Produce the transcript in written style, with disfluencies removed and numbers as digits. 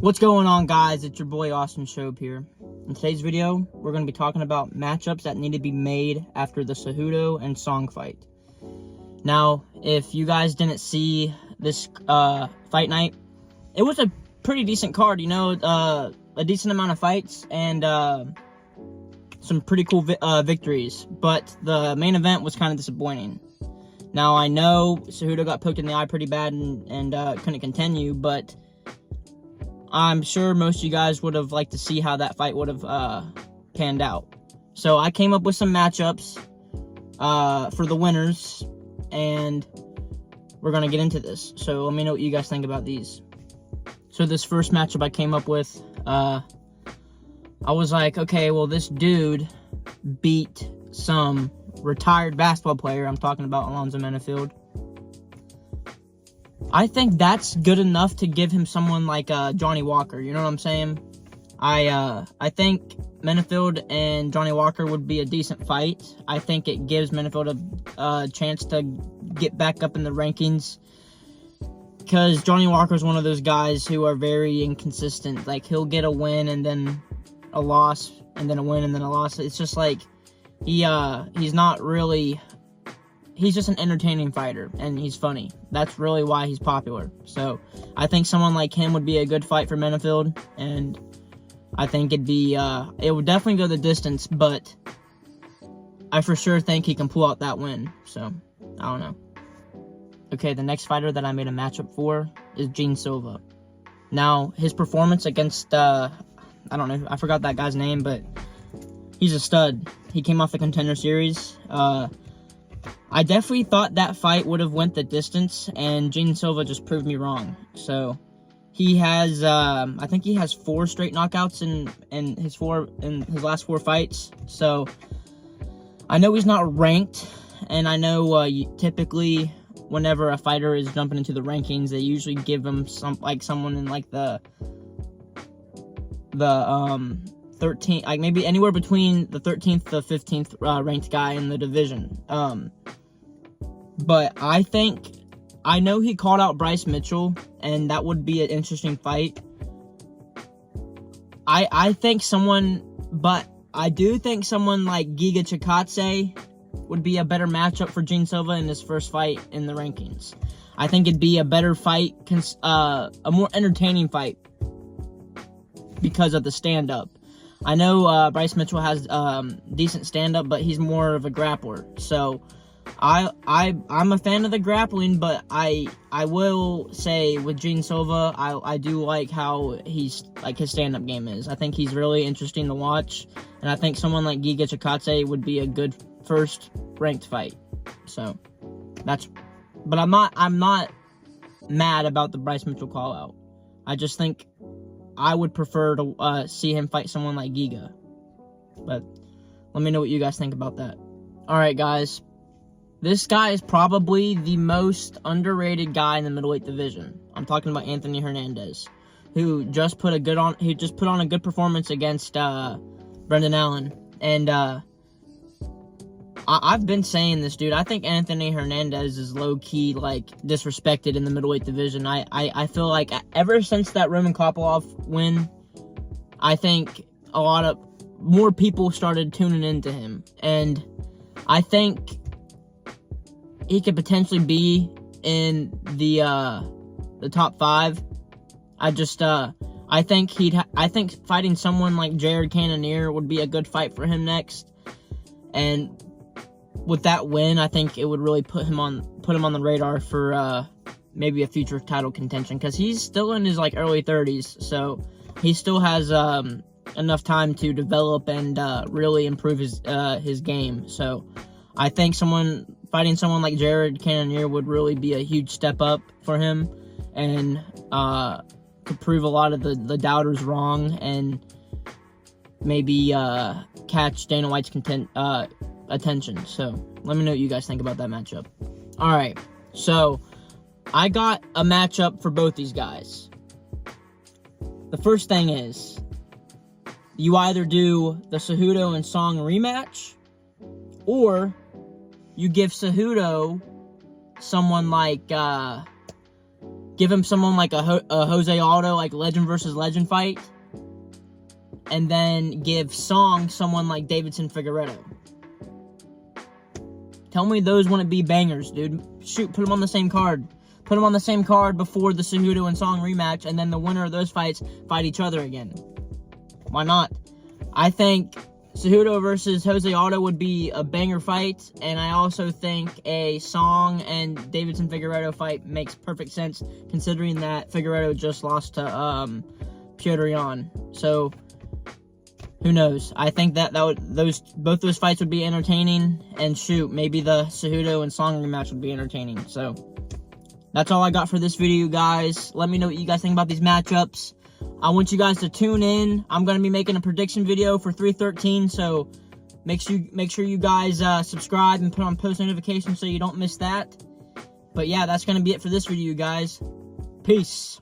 What's going on, guys? It's your boy Austin Shope here. In today's video, we're going to be talking about matchups that need to be made after the Cejudo and Song fight. Now, if you guys didn't see this fight night, it was a pretty decent card, you know, a decent amount of fights and some pretty cool victories, but the main event was kind of disappointing. Now, I know Cejudo got poked in the eye pretty bad and couldn't continue, but I'm sure most of you guys would have liked to see how that fight would have panned out. So I came up with some matchups for the winners, and we're going to get into this. So let me know what you guys think about these. So this first matchup I came up with, I was like, okay, well, this dude beat some retired basketball player. I'm talking about Alonzo Menifield. I think that's good enough to give him someone like Johnny Walker. You know what I'm saying? I think Menifield and Johnny Walker would be a decent fight. I think it gives Menifield a chance to get back up in the rankings, because Johnny Walker is one of those guys who are very inconsistent. Like, he'll get a win and then a loss, and then a win and then a loss. It's just like he's not really. He's just an entertaining fighter, and he's funny. That's really why he's popular. So I think someone like him would be a good fight for Menifield, and I think it would definitely go the distance, but I for sure think he can pull out that win. So I don't know. Okay, the next fighter that I made a matchup for is Gene Silva. Now, his performance against, I don't know, I forgot that guy's name, but he's a stud. He came off the Contender Series. I definitely thought that fight would have went the distance, and Gene Silva just proved me wrong. So he has, I think he has 4 straight knockouts in his last 4 fights. So I know he's not ranked, and I know typically whenever a fighter is jumping into the rankings, they usually give him someone in like the 13th, like maybe anywhere between the 13th to 15th ranked guy in the division. But I know he called out Bryce Mitchell, and that would be an interesting fight. I do think someone like Giga Chikadze would be a better matchup for Gene Silva in his first fight in the rankings. I think it'd be a better fight, a more entertaining fight because of the stand-up. I know Bryce Mitchell has decent stand-up, but he's more of a grappler. So I'm a fan of the grappling, but I will say with Gene Silva, I do like how his stand-up game is. I think he's really interesting to watch, and I think someone like Giga Chikadze would be a good first ranked fight. So but I'm not mad about the Bryce Mitchell call out. I just think I would prefer to see him fight someone like Giga. But let me know what you guys think about that. Alright, guys. This guy is probably the most underrated guy in the middleweight division. I'm talking about Anthony Hernandez, who just put on a good performance against Brendan Allen. And I've been saying this, dude. I think Anthony Hernandez is low-key, like, disrespected in the middleweight division. I feel like ever since that Roman Kopylov win, I think a lot of more people started tuning into him. And I think he could potentially be in the top 5. I think fighting someone like Jared Cannonier would be a good fight for him next. And with that win, I think it would really put him on the radar for maybe a future title contention, because he's still in his early 30s, so he still has enough time to develop and really improve his game. So I think fighting someone like Jared Cannonier would really be a huge step up for him, and could prove a lot of the doubters wrong, and maybe catch Dana White's attention. So let me know what you guys think about that matchup. Alright, so I got a matchup for both these guys. The first thing is, you either do the Cejudo and Song rematch, or you give Cejudo someone like Give him someone like a Jose Aldo, like legend versus legend fight. And then give Song someone like Davidson Figueiredo. Tell me those wouldn't be bangers, dude. Shoot, put them on the same card. Put them on the same card before the Cejudo and Song rematch, and then the winner of those fights fight each other again. Why not? I think Cejudo versus Jose Aldo would be a banger fight, and I also think a Song and Davidson Figueiredo fight makes perfect sense, considering that Figueiredo just lost to Petr Yan. So who knows? I think that both those fights would be entertaining, and shoot, maybe the Cejudo and Song rematch would be entertaining. So that's all I got for this video, guys. Let me know what you guys think about these matchups. I want you guys to tune in. I'm going to be making a prediction video for 313, so make sure you guys subscribe and put on post notifications so you don't miss that. But yeah, that's going to be it for this video, guys. Peace.